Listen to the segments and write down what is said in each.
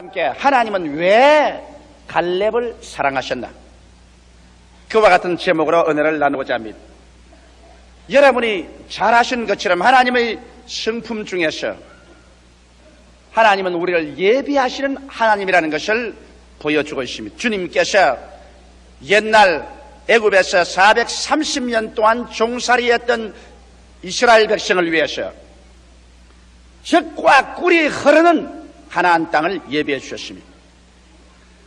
함께 하나님은 왜 갈렙을 사랑하셨나? 그와 같은 제목으로 은혜를 나누고자 합니다. 여러분이 잘 아신 것처럼 하나님의 성품 중에서 하나님은 우리를 예비하시는 하나님이라는 것을 보여주고 있습니다. 주님께서 옛날 애굽에서 430년 동안 종살이했던 이스라엘 백성을 위해서 젖과 꿀이 흐르는 가나안 땅을 예비해 주셨습니다.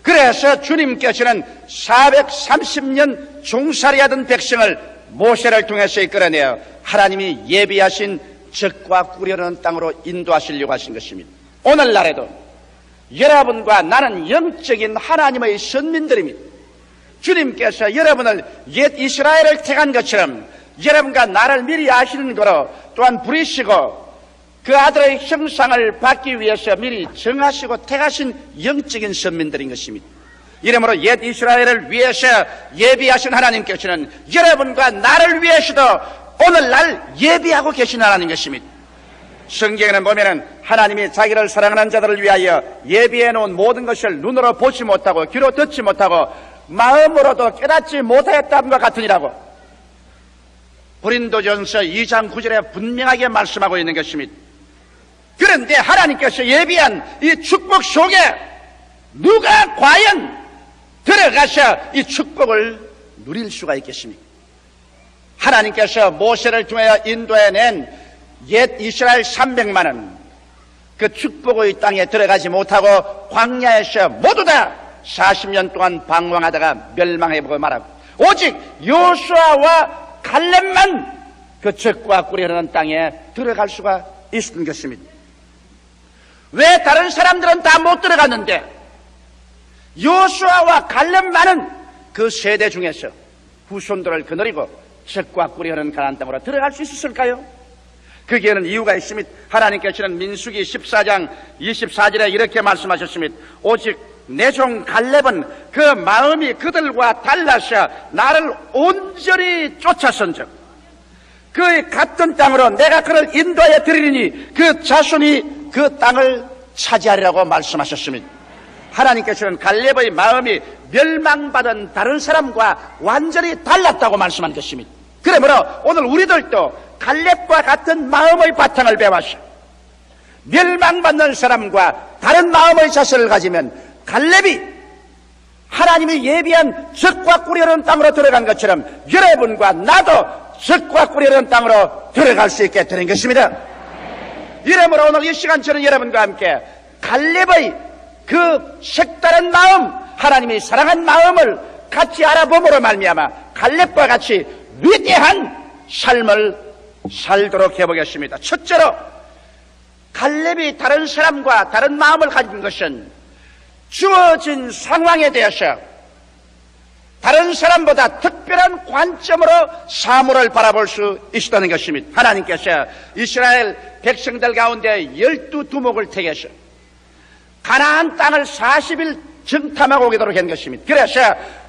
그래서 주님께서는 430년 종살이하던 백성을 모세를 통해서 이끌어내어 하나님이 예비하신 젖과 꿀이 흐르는 땅으로 인도하시려고 하신 것입니다. 오늘날에도 여러분과 나는 영적인 하나님의 선민들입니다. 주님께서 여러분을 옛 이스라엘을 택한 것처럼 여러분과 나를 미리 아시는 거로 또한 부리시고 그 아들의 형상을 받기 위해서 미리 정하시고 택하신 영적인 선민들인 것입니다. 이러므로 옛 이스라엘을 위해서 예비하신 하나님께서는 여러분과 나를 위해서도 오늘날 예비하고 계신 하나님 것입니다. 성경에는 보면은 하나님이 자기를 사랑하는 자들을 위하여 예비해 놓은 모든 것을 눈으로 보지 못하고 귀로 듣지 못하고 마음으로도 깨닫지 못하였다함과 같으니라고 고린도전서 2장 9절에 분명하게 말씀하고 있는 것입니다. 그런데 하나님께서 예비한 이 축복 속에 누가 과연 들어가서 이 축복을 누릴 수가 있겠습니까? 하나님께서 모세를 통하여 인도해낸 옛 이스라엘 300만은 그 축복의 땅에 들어가지 못하고 광야에서 모두 다 40년 동안 방황하다가 멸망해보고 말하고 오직 여호수아와 갈렙만 그 젖과 꿀이 흐르는 땅에 들어갈 수가 있었던 것입니다. 왜 다른 사람들은 다 못 들어갔는데 여호수아와 갈렙만은 그 세대 중에서 후손들을 거느리고 젖과 꿀이 흐르는 가나안 땅으로 들어갈 수 있었을까요? 거기에는 이유가 있습니다. 하나님께서는 민수기 14장 24절에 이렇게 말씀하셨습니다. 오직 내 종 갈렙은 그 마음이 그들과 달라서 나를 온전히 쫓아선즉 그 같은 땅으로 내가 그를 인도하여 드리리니 그 자손이 그 땅을 차지하리라고 말씀하셨습니다. 하나님께서는 갈렙의 마음이 멸망받은 다른 사람과 완전히 달랐다고 말씀한 것입니다. 그러므로 오늘 우리들도 갈렙과 같은 마음의 바탕을 배워서 멸망받는 사람과 다른 마음의 자세를 가지면 갈렙이 하나님이 예비한 젖과 꿀이 흐르는 땅으로 들어간 것처럼 여러분과 나도 젖과 꿀이 흐르는 땅으로 들어갈 수 있게 되는 것입니다. 이러므로 오늘 이 시간 저는 여러분과 함께 갈렙의 그 색다른 마음, 하나님이 사랑한 마음을 같이 알아봄으로 말미암아 갈렙과 같이 위대한 삶을 살도록 해보겠습니다. 첫째로 갈렙이 다른 사람과 다른 마음을 가진 것은 주어진 상황에 대해서 다른 사람보다 특별한 관점으로 사물을 바라볼 수 있었다는 것입니다. 하나님께서 이스라엘 백성들 가운데 12두목을 택해서 가나안 땅을 40일 정탐하고 오도록 한 것입니다. 그래서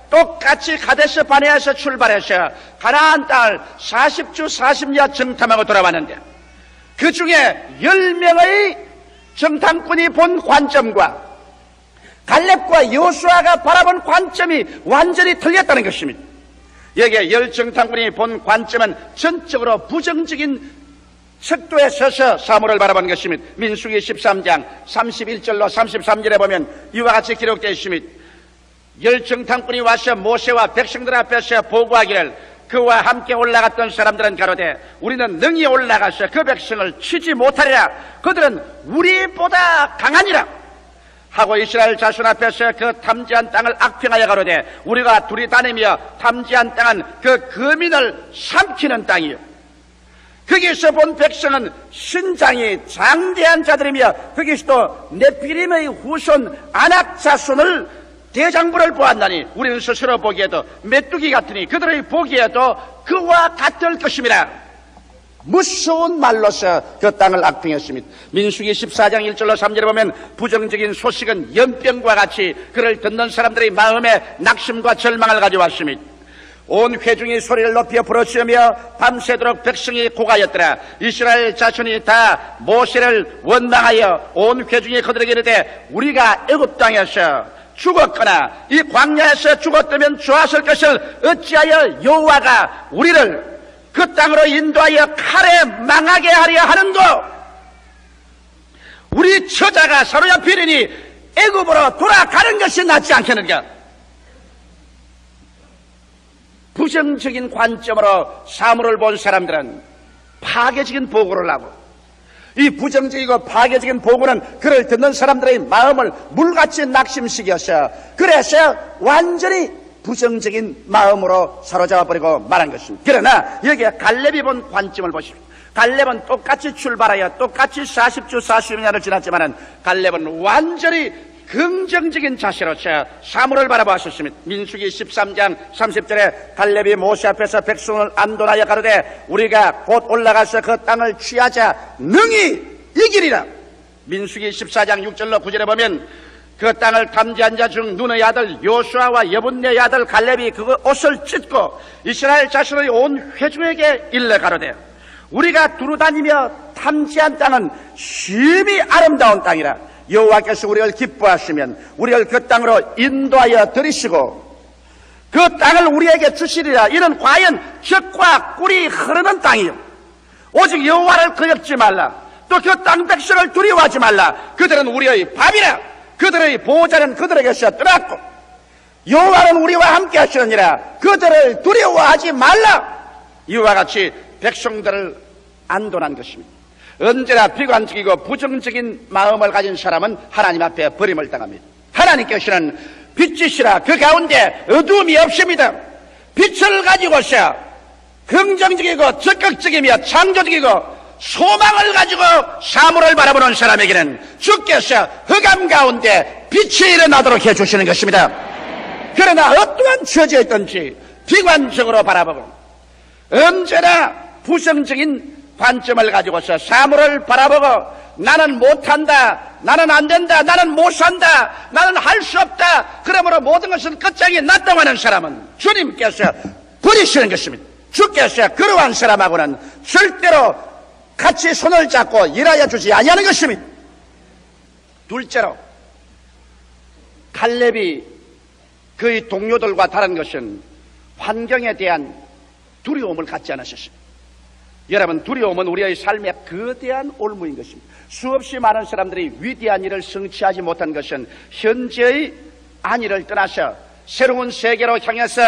똑같이 가데스 바네아에서 출발해서 가나안 땅을 40주 40야 정탐하고 돌아왔는데 그 중에 10명의 정탐꾼이 본 관점과 갈렙과 여호수아가 바라본 관점이 완전히 틀렸다는 것입니다. 여기에 10정탐꾼이 본 관점은 전적으로 부정적인 척도에 서서 사물을 바라본 것입니다. 민수기 13장 31절로 33절에 보면 이와 같이 기록되어 있습니다. 10정탐꾼이 와서 모세와 백성들 앞에서 보고하기를 그와 함께 올라갔던 사람들은 가로되 우리는 능히 올라가서 그 백성을 치지 못하리라. 그들은 우리보다 강하니라 하고 이스라엘 자손 앞에서 그 탐지한 땅을 악평하여 가로되 우리가 둘이 다니며 탐지한 땅은 그 거민을 삼키는 땅이요 거기서 본 백성은 신장이 장대한 자들이며 거기서 또 네피림의 후손 아낙 자손을 대장부를 보았나니 우리는 스스로 보기에도 메뚜기 같으니 그들의 보기에도 그와 같을 것임이라. 무서운 말로서 그 땅을 악평했습니다. 민수기 14장 1절로 3절에 보면 부정적인 소식은 연병과 같이 그를 듣는 사람들의 마음에 낙심과 절망을 가져왔습니다. 온 회중이 소리를 높여 부르짖으며 밤새도록 백성이 고가였더라. 이스라엘 자손이 다 모세를 원망하여 온 회중이 그들에게 이르되 우리가 애굽 땅에서 죽었거나 이 광야에서 죽었다면 좋았을 것을 어찌하여 여호와가 우리를 그 땅으로 인도하여 칼에 망하게 하려 하는고. 우리 처자가 사로잡히리니 애굽으로 돌아가는 것이 낫지 않겠는가. 부정적인 관점으로 사물을 본 사람들은 파괴적인 보고를 하고, 이 부정적이고 파괴적인 보고는 그를 듣는 사람들의 마음을 물같이 낙심시켜서 그래서 완전히 부정적인 마음으로 사로잡아버리고 말한 것입니다. 그러나 여기에 갈렙이 본 관점을 보십시오. 갈렙은 똑같이 출발하여 똑같이 40주 40년을 지났지만은 갈렙은 완전히 긍정적인 자세로서 사물을 바라보았습니다. 민수기 13장 30절에 갈렙이 모세 앞에서 백성을 안돈하여 가로되 우리가 곧 올라가서 그 땅을 취하자 능히 이기리라. 민수기 14장 6절로 9절에 보면 그 땅을 탐지한 자 중 눈의 아들 요수아와 여분네의 아들 갈렙이 그 옷을 찢고 이스라엘 자손의 온 회중에게 일러 가로되 우리가 두루다니며 탐지한 땅은 심히 아름다운 땅이라. 여호와께서 우리를 기뻐하시면 우리를 그 땅으로 인도하여 들이시고 그 땅을 우리에게 주시리라. 이는 과연 젖과 꿀이 흐르는 땅이요 오직 여호와를 거역지 말라. 또 그 땅 백성을 두려워하지 말라. 그들은 우리의 밥이라. 그들의 보호자는 그들에게서 떠났고 여호와는 우리와 함께 하시느니라. 그들을 두려워하지 말라. 이와 같이 백성들을 안돈한 것입니다. 언제나 비관적이고 부정적인 마음을 가진 사람은 하나님 앞에 버림을 당합니다. 하나님께서는 빛이시라. 그 가운데 어두움이 없습니다. 빛을 가지고서 긍정적이고 적극적이며 창조적이고 소망을 가지고 사물을 바라보는 사람에게는 주께서 흑암 가운데 빛이 일어나도록 해주시는 것입니다. 그러나 어떠한 처지에 있든지 비관적으로 바라보고 언제나 부정적인 관점을 가지고서 사물을 바라보고 나는 못한다, 나는 안된다, 나는 못산다, 나는 할 수 없다, 그러므로 모든 것은 끝장이 났다고 하는 사람은 주님께서 버리시는 것입니다. 주께서 그러한 사람하고는 절대로 같이 손을 잡고 일하여 주지 아니하는 것입니다. 둘째로 갈렙이 그의 동료들과 다른 것은 환경에 대한 두려움을 갖지 않으셨습니다. 여러분, 두려움은 우리의 삶의 거대한 올무인 것입니다. 수없이 많은 사람들이 위대한 일을 성취하지 못한 것은 현재의 안위를 떠나서 새로운 세계로 향해서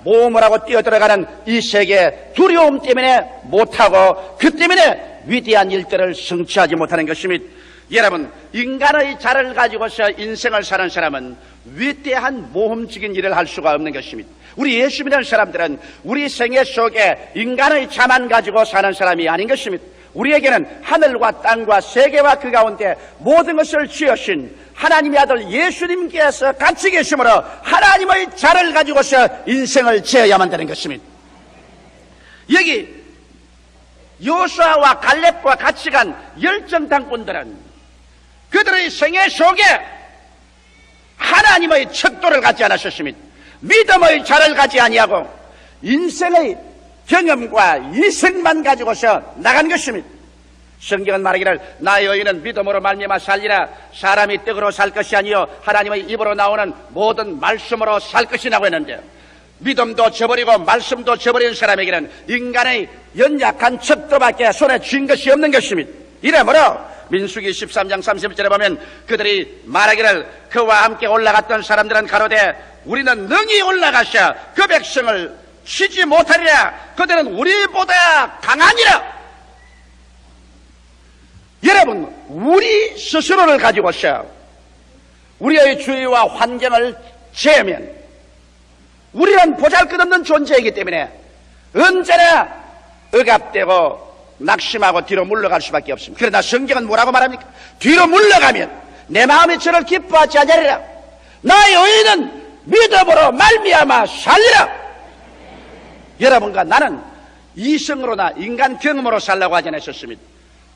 모험을 하고 뛰어들어가는 이 세계의 두려움 때문에 못하고 그 때문에 위대한 일들을 성취하지 못하는 것입니다. 여러분, 인간의 자를 가지고서 인생을 사는 사람은 위대한 모험적인 일을 할 수가 없는 것입니다. 우리 예수 믿는 사람들은 우리 생애 속에 인간의 자만 가지고 사는 사람이 아닌 것입니다. 우리에게는 하늘과 땅과 세계와 그 가운데 모든 것을 지으신 하나님의 아들 예수님께서 같이 계시므로 하나님의 자를 가지고서 인생을 지어야만 되는 것입니다. 여기 요수아와 갈렙과 같이 간 열정당꾼들은 그들의 생애 속에 하나님의 척도를 갖지 않으셨습니다. 믿음의 자를 가지 아니하고 인생의 경험과 이성만 가지고서 나간 것입니다. 성경은 말하기를 나의 의인은 믿음으로 말미암아 살리라. 사람이 떡으로 살 것이 아니요 하나님의 입으로 나오는 모든 말씀으로 살 것이라고 했는데 믿음도 저버리고 말씀도 저버린 사람에게는 인간의 연약한 척도밖에 손에 쥔 것이 없는 것입니다. 이러므로 민수기 13장 30절에 보면 그들이 말하기를 그와 함께 올라갔던 사람들은 가로되 우리는 능히 올라가서 그 백성을 치지 못하리라. 그들은 우리보다 강하니라. 여러분, 우리 스스로를 가지고서 우리의 주위와 환경을 재면 우리는 보잘것없는 존재이기 때문에 언제나 억압되고 낙심하고 뒤로 물러갈 수밖에 없습니다. 그러나 성경은 뭐라고 말합니까? 뒤로 물러가면 내 마음이 저를 기뻐하지 아니하리라. 나의 의인은 믿음으로 말미암아 살리라. 여러분과 나는 이성으로나 인간 경험으로 살라고 하지 않으셨습니다.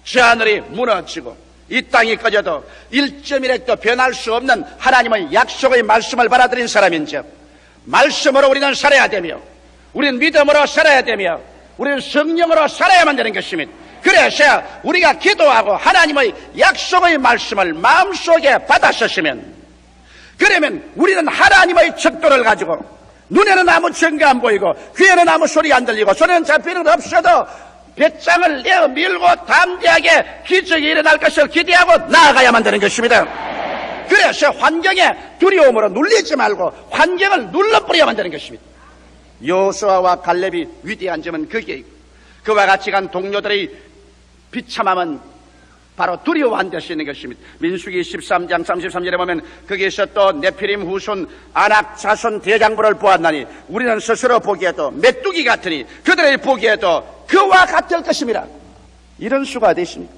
저 하늘이 무너지고 이 땅이 꺼져도 1.1핵도 변할 수 없는 하나님의 약속의 말씀을 받아들인 사람인즉 말씀으로 우리는 살아야 되며 우리는 믿음으로 살아야 되며 우리는 성령으로 살아야만 되는 것입니다. 그래서 우리가 기도하고 하나님의 약속의 말씀을 마음속에 받았었으면, 그러면 우리는 하나님의 척도를 가지고 눈에는 아무 증거 안 보이고 귀에는 아무 소리 안 들리고 손에는 잡히는 것 없어도 배짱을 내어 밀고 담대하게 기적이 일어날 것을 기대하고 나아가야만 되는 것입니다. 그래서 환경에 두려움으로 눌리지 말고 환경을 눌러버려야만 되는 것입니다. 여호수아와 갈렙이 위대한 점은 그게, 그와 같이 간 동료들의 비참함은 바로 두려워한 데서 있는 것입니다. 민수기 13장 33절에 보면 거기에서 또 네피림 후손 아낙 자손 대장부를 보았나니 우리는 스스로 보기에도 메뚜기 같으니 그들의 보기에도 그와 같을 것입니다. 이런 수가 되십니다.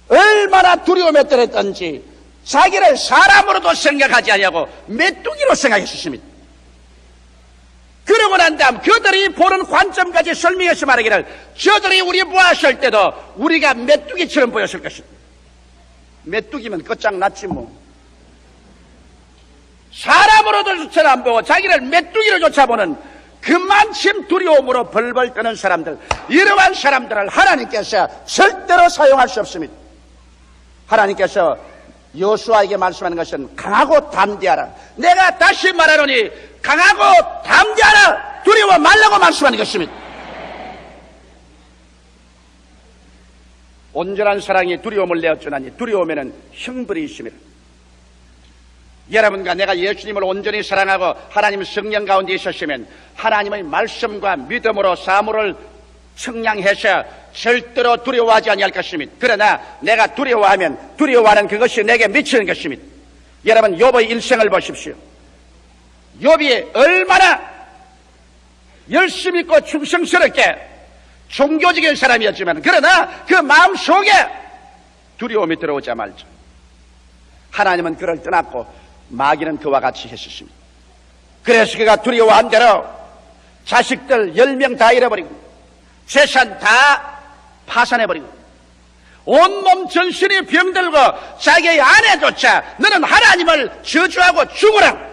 얼마나 두려움에 떨었던지 자기를 사람으로도 생각하지 아니하고 메뚜기로 생각했습니다. 그러고 난 다음 그들이 보는 관점까지 설명해서 말하기를, 저들이 우리 보았을 때도 우리가 메뚜기처럼 보였을 것이다. 메뚜기면 끝장났지 뭐. 사람으로조차 안 보고 자기를 메뚜기로조차 보는 그만큼 두려움으로 벌벌 떠는 사람들, 이러한 사람들을 하나님께서 절대로 사용할 수 없습니다. 하나님께서 여호수아에게 말씀하는 것은 강하고 담대하라. 내가 다시 말하노니 강하고 담대하라, 두려워 말라고 말씀하는 것입니다. 온전한 사랑이 두려움을 내어주나니 두려움에는 형벌이 있습니다. 여러분과 내가 예수님을 온전히 사랑하고 하나님 성령 가운데 있었으면 하나님의 말씀과 믿음으로 사물을 청량해서 절대로 두려워하지 아니할 것입니다. 그러나 내가 두려워하면 두려워하는 그것이 내게 미치는 것입니다. 여러분, 욥의 일생을 보십시오. 욥이 얼마나 열심히 있고 충성스럽게 종교적인 사람이었지만, 그러나 그 마음속에 두려움이 들어오자 말죠. 하나님은 그를 떠났고 마귀는 그와 같이 했었습니다. 그래서 그가 두려워한 대로 자식들 10명 다 잃어버리고 재산 다 파산해버리고 온몸 전신이 병들고 자기의 아내조차 너는 하나님을 저주하고 죽으라,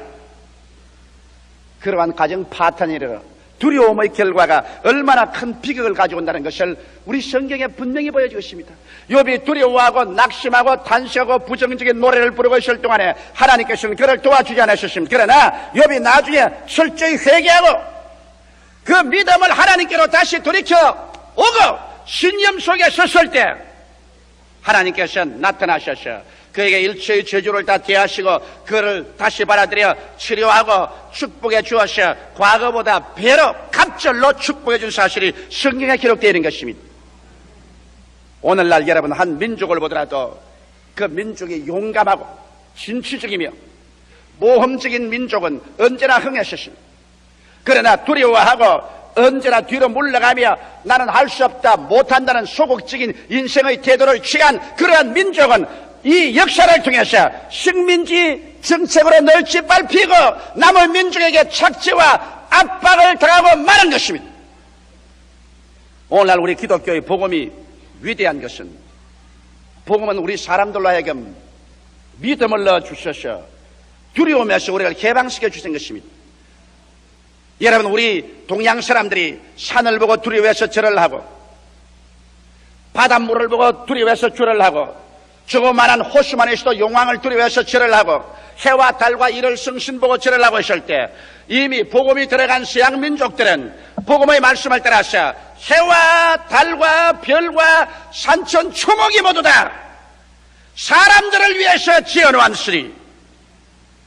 그러한 가정 파탄이 일어나 두려움의 결과가 얼마나 큰 비극을 가지고 온다는 것을 우리 성경에 분명히 보여주고 있습니다. 욥이 두려워하고 낙심하고 탄식하고 부정적인 노래를 부르고 있을 동안에 하나님께서는 그를 도와주지 않으셨습니다. 그러나 욥이 나중에 철저히 회개하고 그 믿음을 하나님께로 다시 돌이켜 오고 신념 속에 섰을 때 하나님께서 나타나셔서 그에게 일체의 저주를 다 대하시고 그를 다시 받아들여 치료하고 축복해 주어서 과거보다 배로 갑절로 축복해 준 사실이 성경에 기록되어 있는 것입니다. 오늘날 여러분 한 민족을 보더라도 그 민족이 용감하고 진취적이며 모험적인 민족은 언제나 흥했었습니다. 그러나 두려워하고 언제나 뒤로 물러가며 나는 할 수 없다 못한다는 소극적인 인생의 태도를 취한 그러한 민족은 이 역사를 통해서 식민지 정책으로 늘 짓밟히고 남의 민족에게 착취와 압박을 당하고 마는 것입니다. 오늘날 우리 기독교의 복음이 위대한 것은, 복음은 우리 사람들로 하여금 믿음을 넣어주셔서 두려움에서 우리를 해방시켜 주신 것입니다. 여러분, 우리 동양 사람들이 산을 보고 두려워해서 절을 하고 바닷물을 보고 두려워해서 절을 하고 조그만한 호수만에서도 용왕을 두려워해서 절을 하고 해와 달과 이를 성신 보고 절을 하고 있을 때 이미 복음이 들어간 서양 민족들은 복음의 말씀을 따라서 해와 달과 별과 산천 초목이 모두 다 사람들을 위해서 지어놓았으니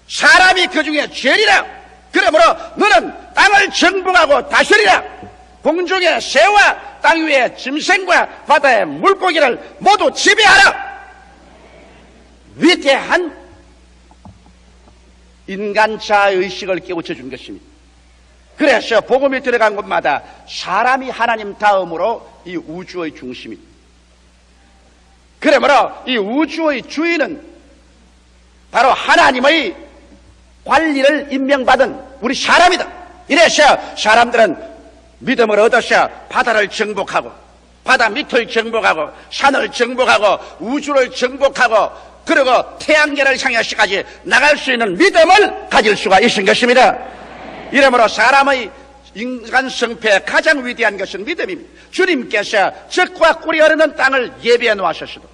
사람이 그 중에 죄리라. 그러므로 너는 땅을 정복하고 다스리라. 공중의 새와 땅 위의 짐승과 바다의 물고기를 모두 지배하라. 위대한 인간 자아의식을 깨우쳐 준 것입니다. 그래서 복음이 들어간 곳마다 사람이 하나님 다음으로 이 우주의 중심입니다. 그러므로 이 우주의 주인은 바로 하나님의 관리를 임명받은 우리 사람이다. 이래서 사람들은 믿음을 얻어서 바다를 정복하고 바다 밑을 정복하고 산을 정복하고 우주를 정복하고 그리고 태양계를 향해서까지 나갈 수 있는 믿음을 가질 수가 있은 것입니다. 이러므로 사람의 인간 성패의 가장 위대한 것은 믿음입니다. 주님께서 적과 꿀이 흐르는 땅을 예비해 놓으셨어도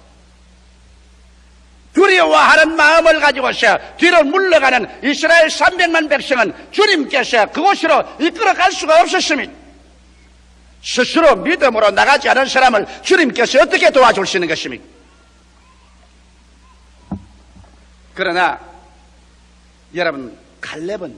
두려워하는 마음을 가지고서 뒤로 물러가는 이스라엘 300만 백성은 주님께서 그곳으로 이끌어갈 수가 없었습니다. 스스로 믿음으로 나가지 않은 사람을 주님께서 어떻게 도와줄 수 있는 것입니까? 그러나 여러분, 갈렙은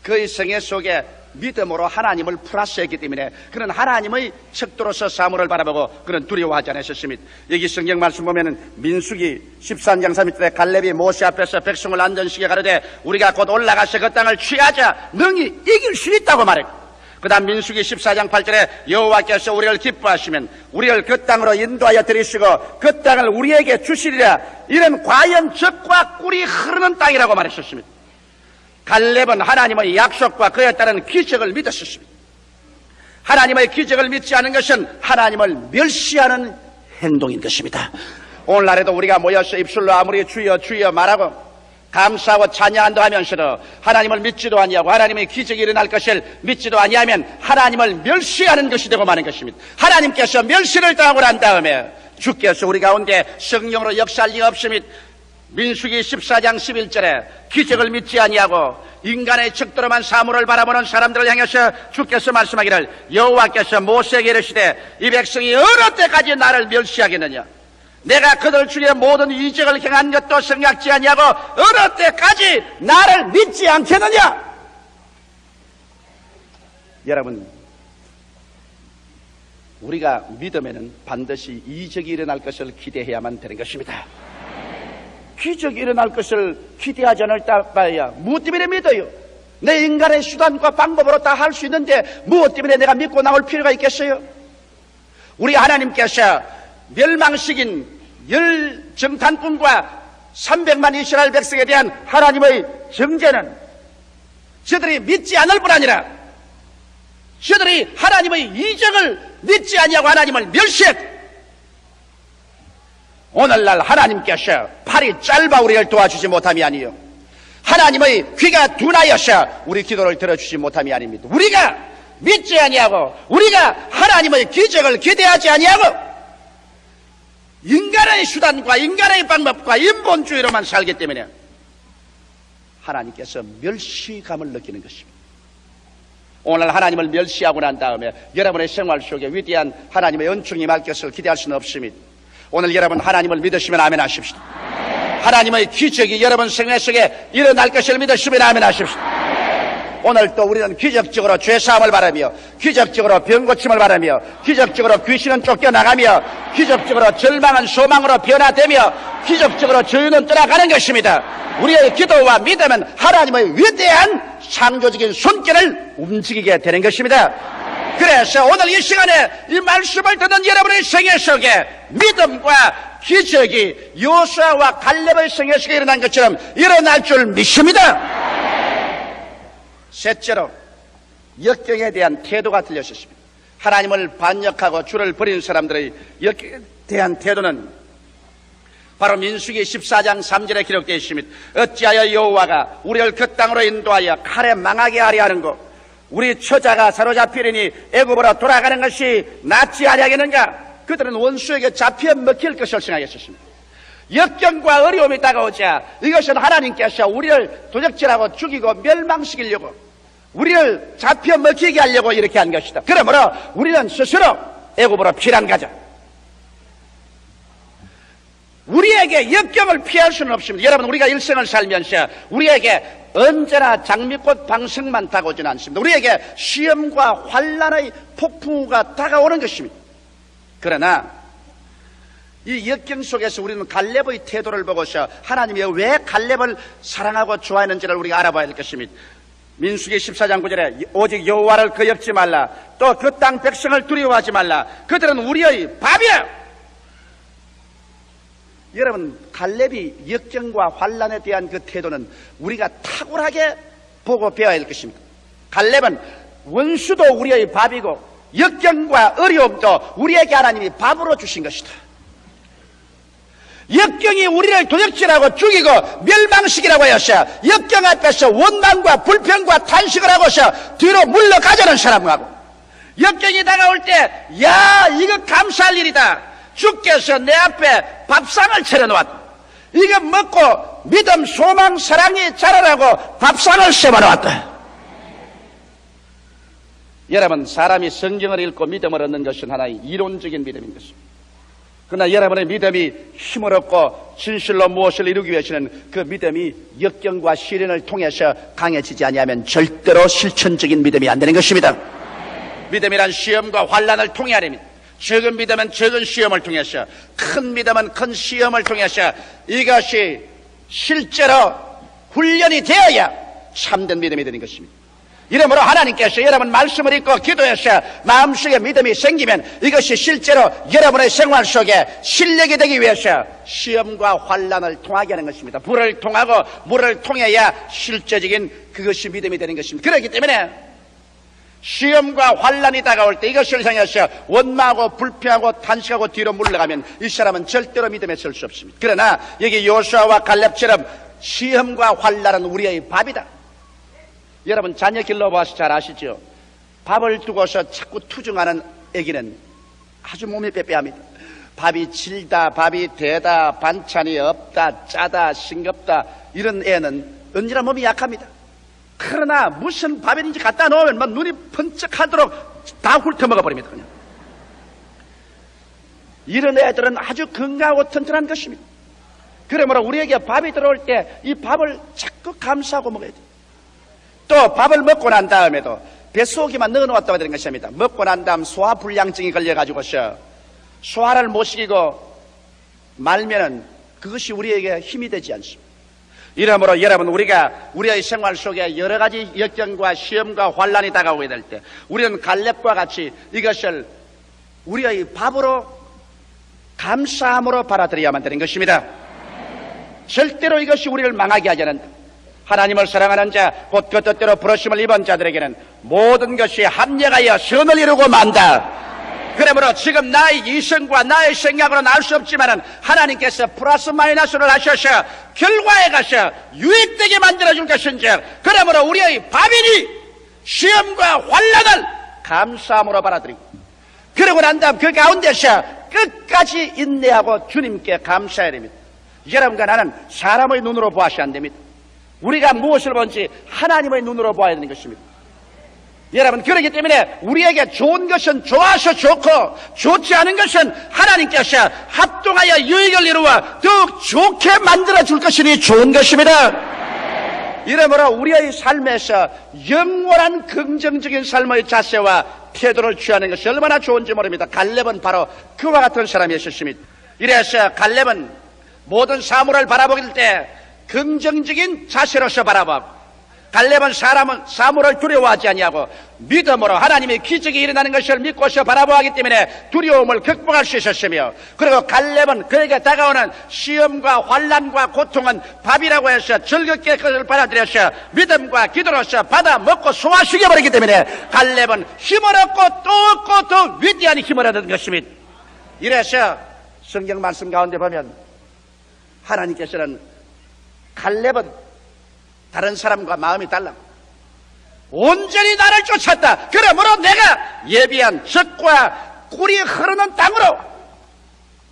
그의 생애 속에 믿음으로 하나님을 플러스했기 때문에 그는 하나님의 척도로서 사물을 바라보고 그는 두려워하지 않았습니다. 여기 성경 말씀 보면은 민수기 13장 3절에 갈렙이 모세 앞에서 백성을 안전시켜 가르되 우리가 곧 올라가서 그 땅을 취하자 능히 이길 수 있다고 말했고, 그 다음 민수기 14장 8절에 여호와께서 우리를 기뻐하시면 우리를 그 땅으로 인도하여 들이시고 그 땅을 우리에게 주시리라. 이는 과연 적과 꿀이 흐르는 땅이라고 말했었습니다. 갈렙은 하나님의 약속과 그에 따른 기적을 믿었습니다. 하나님의 기적을 믿지 않은 것은 하나님을 멸시하는 행동인 것입니다. 오늘날에도 우리가 모여서 입술로 아무리 주여 주여 말하고 감사하고 찬양한다 하면서도 하나님을 믿지도 아니하고 하나님의 기적이 일어날 것을 믿지도 아니하면 하나님을 멸시하는 것이 되고 마는 것입니다. 하나님께서 멸시를 당하고 난 다음에 주께서 우리 가운데 성령으로 역사할 리가 없습니다. 민수기 14장 11절에 기적을 믿지 아니하고 인간의 척도로만 사물을 바라보는 사람들을 향해서 주께서 말씀하기를 여호와께서 모세에게 이르시되 이 백성이 어느 때까지 나를 멸시하겠느냐, 내가 그들 중에 모든 이적을 행한 것도 생각지 아니하고 어느 때까지 나를 믿지 않겠느냐. 여러분, 우리가 믿음에는 반드시 이적이 일어날 것을 기대해야만 되는 것입니다. 기적이 일어날 것을 기대하지 않을 바에야 무엇 때문에 믿어요? 내 인간의 수단과 방법으로 다 할 수 있는데 무엇 때문에 내가 믿고 나올 필요가 있겠어요? 우리 하나님께서 멸망시킨 열정탄꾼과 300만 이스라엘 백성에 대한 하나님의 정죄는 저들이 믿지 않을 뿐 아니라 저들이 하나님의 이적을 믿지 아니하고 하나님을 멸시했고, 오늘날 하나님께서 팔이 짧아 우리를 도와주지 못함이 아니요 하나님의 귀가 둔하여서 우리 기도를 들어주지 못함이 아닙니다. 우리가 믿지 아니하고 우리가 하나님의 기적을 기대하지 아니하고 인간의 수단과 인간의 방법과 인본주의로만 살기 때문에 하나님께서 멸시감을 느끼는 것입니다. 오늘 하나님을 멸시하고 난 다음에 여러분의 생활 속에 위대한 하나님의 은총이 임할 것을 기대할 수는 없습니다. 오늘 여러분 하나님을 믿으시면 아멘 하십시오. 하나님의 기적이 여러분 생애 속에 일어날 것을 믿으시면 아멘 하십시오. 오늘 또 우리는 기적적으로 죄사함을 바라며 기적적으로 병고침을 바라며 기적적으로 귀신은 쫓겨나가며 기적적으로 절망은 소망으로 변화되며 기적적으로 저유는 떠나가는 것입니다. 우리의 기도와 믿음은 하나님의 위대한 창조적인 손길을 움직이게 되는 것입니다. 그래서 오늘 이 시간에 이 말씀을 듣는 여러분의 생애 속에 믿음과 기적이 요수아와 갈렙의 생애 속에 일어난 것처럼 일어날 줄 믿습니다. 셋째로 역경에 대한 태도가 들렸습니다. 하나님을 반역하고 주를 버린 사람들의 역경에 대한 태도는 바로 민수기 14장 3절에 기록되어 있습니다. 어찌하여 여호와가 우리를 그 땅으로 인도하여 칼에 망하게 하려 하는고, 우리 처자가 사로잡히려니 애굽으로 돌아가는 것이 낫지 아니하겠는가. 그들은 원수에게 잡혀 먹힐 것을 생각했었습니다. 역경과 어려움이 다가오자 이것은 하나님께서 우리를 도적질하고 죽이고 멸망시키려고 우리를 잡혀 먹히게 하려고 이렇게 한 것이다. 그러므로 우리는 스스로 애굽으로 피난 가자. 우리에게 역경을 피할 수는 없습니다. 여러분, 우리가 일생을 살면서 우리에게 언제나 장미꽃 방석만 다가오지는 않습니다. 우리에게 시험과 환난의 폭풍우가 다가오는 것입니다. 그러나 이 역경 속에서 우리는 갈렙의 태도를 보고서 하나님이 왜 갈렙을 사랑하고 좋아하는지를 우리가 알아봐야 될 것입니다. 민수기 14장 9절에 오직 여호와를 거역지 말라, 또 그 땅 백성을 두려워하지 말라, 그들은 우리의 밥이라. 여러분, 갈렙이 역경과 환난에 대한 그 태도는 우리가 탁월하게 보고 배워야 할 것입니다. 갈렙은 원수도 우리의 밥이고 역경과 어려움도 우리에게 하나님이 밥으로 주신 것이다. 역경이 우리를 도적질하고 죽이고 멸망시키라고 하여서 역경 앞에서 원망과 불평과 탄식을 하고서 뒤로 물러가자는 사람하고, 역경이 다가올 때 야 이거 감사할 일이다, 주께서 내 앞에 밥상을 차려놓았다, 이거 먹고 믿음 소망 사랑이 자라라고 밥상을 세워놓았다. 여러분, 사람이 성경을 읽고 믿음을 얻는 것은 하나의 이론적인 믿음인 것입니다. 그러나 여러분의 믿음이 힘을 얻고 진실로 무엇을 이루기 위해서는 그 믿음이 역경과 시련을 통해서 강해지지 아니하면 절대로 실천적인 믿음이 안 되는 것입니다. 믿음이란 시험과 환난을 통해야 됩니다. 적은 믿음은 적은 시험을 통해서, 큰 믿음은 큰 시험을 통해서 이것이 실제로 훈련이 되어야 참된 믿음이 되는 것입니다. 이러므로 하나님께서 여러분 말씀을 읽고 기도해서 마음속에 믿음이 생기면 이것이 실제로 여러분의 생활 속에 실력이 되기 위해서 시험과 환난을 통하게 하는 것입니다. 불을 통하고 물을 통해야 실제적인 그것이 믿음이 되는 것입니다. 그렇기 때문에 시험과 환난이 다가올 때 이것을 향해서 원망하고 불평하고 탄식하고 뒤로 물러가면 이 사람은 절대로 믿음에 설 수 없습니다. 그러나 여기 요수아와 갈렙처럼 시험과 환난은 우리의 밥이다. 여러분, 자녀 길러봐서 잘 아시죠? 밥을 두고서 자꾸 투정하는 애기는 아주 몸이 빼빼합니다. 밥이 질다, 밥이 되다, 반찬이 없다, 짜다, 싱겁다, 이런 애는 언제나 몸이 약합니다. 그러나 무슨 밥이든지 갖다 놓으면 막 눈이 번쩍하도록 다 훑어먹어버립니다. 그냥. 이런 애들은 아주 건강하고 튼튼한 것입니다. 그러므로 우리에게 밥이 들어올 때 이 밥을 자꾸 감사하고 먹어야 돼요. 또 밥을 먹고 난 다음에도 뱃속에만 넣어놓았다고 되는 것입니다. 먹고 난 다음 소화불량증이 걸려가지고서 소화를 못 시키고 말면은 그것이 우리에게 힘이 되지 않습니다. 이러므로 여러분, 우리가 우리의 생활 속에 여러 가지 역경과 시험과 환난이 다가오게 될 때 우리는 갈렙과 같이 이것을 우리의 밥으로 감사함으로 받아들여야만 되는 것입니다. 절대로 이것이 우리를 망하게 하지 않는다. 하나님을 사랑하는 자, 곧 그 뜻대로 부르심을 입은 자들에게는 모든 것이 합력하여 선을 이루고 만다. 그러므로 지금 나의 이성과 나의 생각으로는 알 수 없지만은 하나님께서 플러스 마이너스를 하셔서 결과에 가서 유익되게 만들어줄 것인즉, 그러므로 우리의 밥이니 시험과 환난을 감사함으로 받아들이고, 그러고 난 다음 그 가운데서 끝까지 인내하고 주님께 감사해야 됩니다. 여러분과 나는 사람의 눈으로 보아서 안 됩니다. 우리가 무엇을 본지 하나님의 눈으로 보아야 되는 것입니다. 여러분, 그렇기 때문에 우리에게 좋은 것은 좋아서 좋고 좋지 않은 것은 하나님께서 합동하여 유익을 이루어 더욱 좋게 만들어줄 것이니 좋은 것입니다. 이러므로 우리의 삶에서 영원한 긍정적인 삶의 자세와 태도를 취하는 것이 얼마나 좋은지 모릅니다. 갈렙은 바로 그와 같은 사람이었습니다. 이래서 갈렙은 모든 사물을 바라보길 때 긍정적인 자세로서 바라보고, 갈렙은 사물을 두려워하지 아니하고 믿음으로 하나님의 기적이 일어나는 것을 믿고서 바라보기 때문에 두려움을 극복할 수 있었으며, 그리고 갈렙은 그에게 다가오는 시험과 환난과 고통은 밥이라고 해서 즐겁게 그것을 받아들여서 믿음과 기도로서 받아 먹고 소화시켜버리기 때문에 갈렙은 힘을 얻고 또 얻고 더 위대한 힘을 얻은 것입니다. 이래서 성경 말씀 가운데 보면 하나님께서는 갈렙은 다른 사람과 마음이 달라. 온전히 나를 쫓았다. 그러므로 내가 예비한 젖과 꿀이 흐르는 땅으로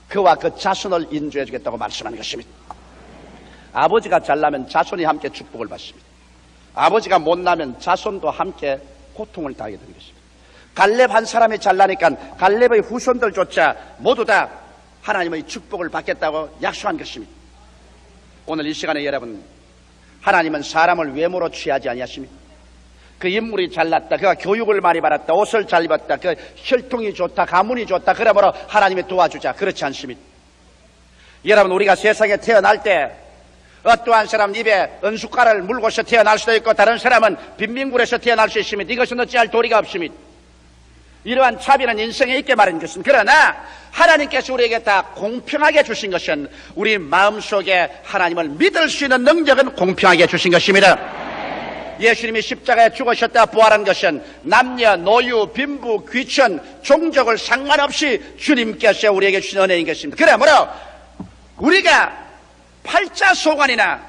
그와 그 자손을 인도해 주겠다고 말씀하는 것입니다. 아버지가 잘나면 자손이 함께 축복을 받습니다. 아버지가 못나면 자손도 함께 고통을 당하게 되는 것입니다. 갈렙 한 사람이 잘나니까 갈렙의 후손들조차 모두 다 하나님의 축복을 받겠다고 약속한 것입니다. 오늘 이 시간에 여러분, 하나님은 사람을 외모로 취하지 아니하십니까? 그 인물이 잘났다, 그가 교육을 많이 받았다, 옷을 잘 입었다, 그 혈통이 좋다, 가문이 좋다, 그러므로 하나님이 도와주자, 그렇지 않습니다. 여러분, 우리가 세상에 태어날 때 어떠한 사람은 입에 은숟가락을 물고서 태어날 수도 있고 다른 사람은 빈민굴에서 태어날 수 있습니다. 이것은 어찌할 도리가 없습니다. 이러한 차비는 인생에 있게 마련인 것은, 그러나 하나님께서 우리에게 다 공평하게 주신 것은 우리 마음속에 하나님을 믿을 수 있는 능력은 공평하게 주신 것입니다. 예수님이 십자가에 죽으셨다 부활한 것은 남녀, 노유, 빈부, 귀천, 종족을 상관없이 주님께서 우리에게 주신 은혜인 것입니다. 그러므로 우리가 팔자소관이나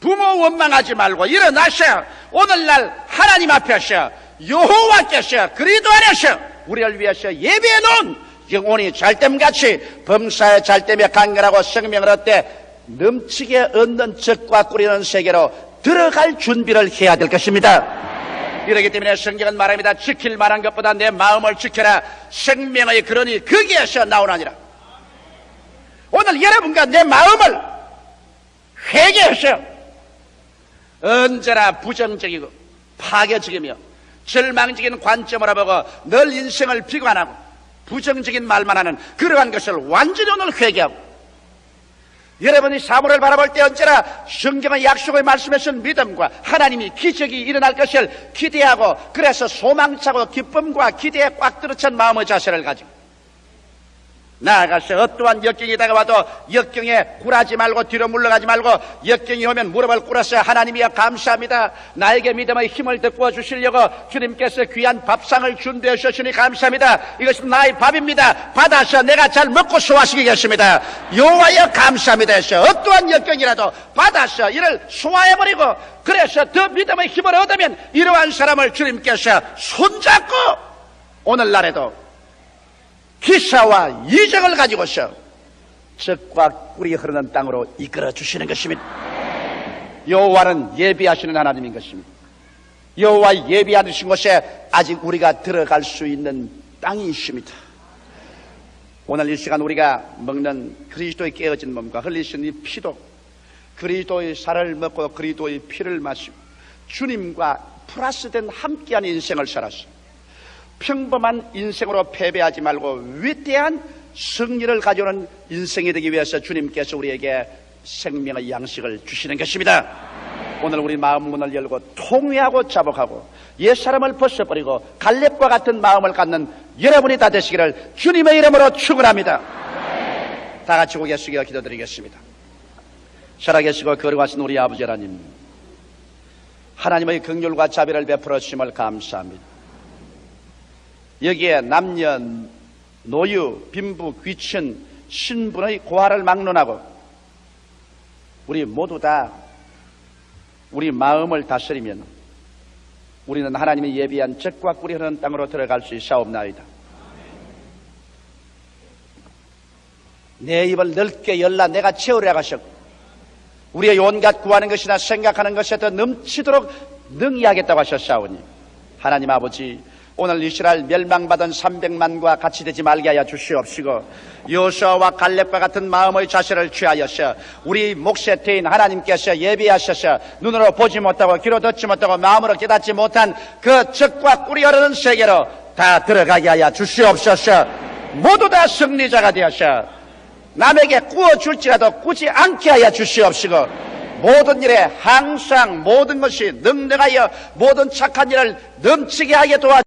부모 원망하지 말고 일어나셔. 오늘날 하나님 앞에서 여호와께서 그리스도 안에서 우리를 위해서 예배해 놓은 영혼이 잘됨같이 범사의 잘됨에 강건하고 생명을 얻되 넘치게 얻는 젖과 꿀이는 세계로 들어갈 준비를 해야 될 것입니다. 이러기 때문에 성경은 말합니다. 지킬 만한 것보다 내 마음을 지켜라. 생명의 근원이 거기에서 나오나니라. 오늘 여러분과 내 마음을 회개하셔. 언제나 부정적이고 파괴적이며 절망적인 관점으로 보고 늘 인생을 비관하고 부정적인 말만 하는 그러한 것을 완전히 오늘 회개하고, 여러분이 사물을 바라볼 때 언제나 성경의 약속의 말씀에서 믿음과 하나님이 기적이 일어날 것을 기대하고, 그래서 소망차고 기쁨과 기대에 꽉 들어찬 마음의 자세를 가지고 나아가서 어떠한 역경이 다가와도 역경에 굴하지 말고 뒤로 물러가지 말고, 역경이 오면 무릎을 꿇어서 하나님이여 감사합니다. 나에게 믿음의 힘을 덮어 주시려고 주님께서 귀한 밥상을 준비해 주시니 감사합니다. 이것은 나의 밥입니다. 받아서 내가 잘 먹고 소화시키겠습니다. 여호와여 감사합니다 해서 어떠한 역경이라도 받아서 이를 소화해버리고, 그래서 더 믿음의 힘을 얻으면 이러한 사람을 주님께서 손잡고 오늘날에도 기사와 이적을 가지고서 젖과 꿀이 흐르는 땅으로 이끌어 주시는 것입니다. 여호와는 예비하시는 하나님인 것입니다. 여호와 예비하신 곳에 아직 우리가 들어갈 수 있는 땅이 있습니다. 오늘 이 시간 우리가 먹는 그리스도의 깨어진 몸과 흘리신 이 피도 그리스도의 살을 먹고 그리스도의 피를 마시고 주님과 플러스된 함께한 인생을 살았습니다. 평범한 인생으로 패배하지 말고 위대한 승리를 가져오는 인생이 되기 위해서 주님께서 우리에게 생명의 양식을 주시는 것입니다. 오늘 우리 마음 문을 열고 통회하고 자복하고 옛사람을 벗어버리고 갈렙과 같은 마음을 갖는 여러분이 다 되시기를 주님의 이름으로 축원합니다. 다 같이 고개 숙여 기도드리겠습니다. 살아계시고 거룩하신 우리 아버지 하나님, 하나님의 긍휼과 자비를 베풀어 주심을 감사합니다. 여기에 남녀, 노유, 빈부, 귀천, 신분의 고하를 막론하고 우리 모두 다 우리 마음을 다스리면 우리는 하나님이 예비한 젖과 꿀이 흐르는 땅으로 들어갈 수 있사옵나이다. 내 입을 넓게 열라 내가 채우려 하셨고, 우리의 온갖 구하는 것이나 생각하는 것에 더 넘치도록 능히하겠다고 하셨사오니, 하나님 아버지, 오늘 이스라엘 멸망받은 300만과 같이 되지 말게 하여 주시옵시고, 여호수아와 갈렙과 같은 마음의 자세를 취하여서 우리 몫에 태인 하나님께서 예비하셔서 눈으로 보지 못하고 귀로 듣지 못하고 마음으로 깨닫지 못한 그 젖과 꿀이 흐르는 세계로 다 들어가게 하여 주시옵소서. 모두 다 승리자가 되어서 남에게 구워줄지라도 꾸지 않게 하여 주시옵시고, 모든 일에 항상 모든 것이 능력하여 모든 착한 일을 넘치게 하게 도와